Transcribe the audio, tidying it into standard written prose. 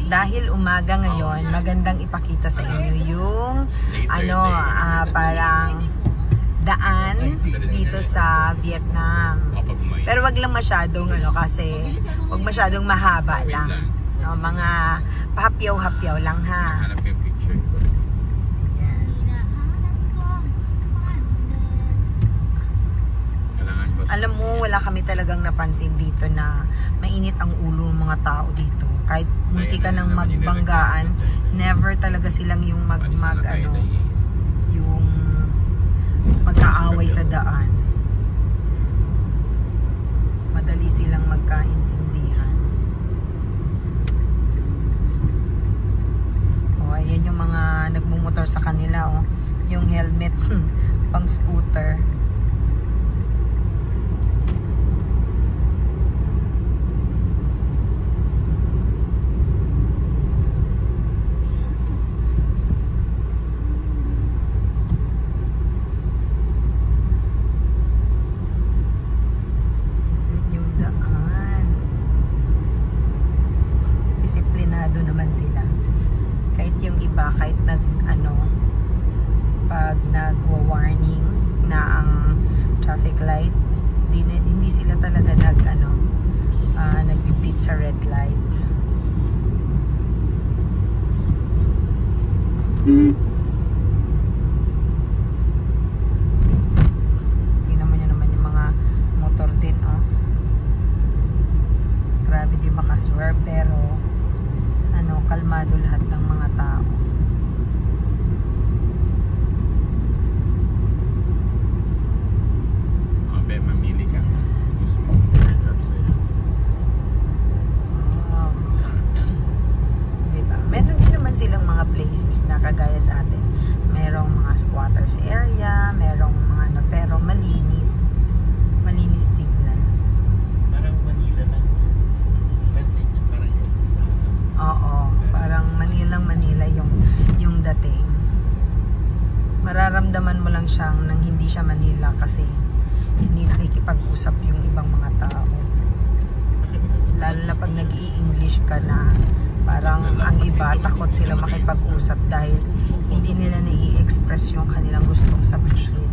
dahil umaga ngayon, magandang ipakita sa inyo yung parang daan dito sa Vietnam. Pero wag lang masyadong kasi wag masyadong mahaba lang. No, mga pahapyaw-hapyaw lang ha. Alam mo, wala kami talagang napansin dito na mainit ang ulo ng mga tao dito. Kahit munti ka nang magbanggaan, never talaga silang yung yung mag-aaway sa daan. Madali silang magkaintindihan. O, ayan yung mga nagmumotor sa kanila, yung helmet pang scooter. Kahit pag nagwa-warning na ang traffic light, hindi sila talaga nag-beat sa red light. Tingnan mo nyo naman yung mga motor din, grabe, di makaswerve, pero kalmado lahat ng mga tao. Mamili ka. Gusto mo i-drop sa'yo. Diba? Meron din naman silang mga places na kagaya sa atin. Merong mga squatters area, merong mga pero malinis. Malinis tignan. Parang Manila lang. Kasi parang sa oo, parang Manila yung dating. Mararamdaman mo lang siyang nang hindi siya Manila kasi hindi nakikipag-usap yung ibang mga tao. Lalo na pag nag-i-English ka na, parang ang iba takot sila makipag-usap dahil hindi nila nai-express yung kanilang gustong sabihin.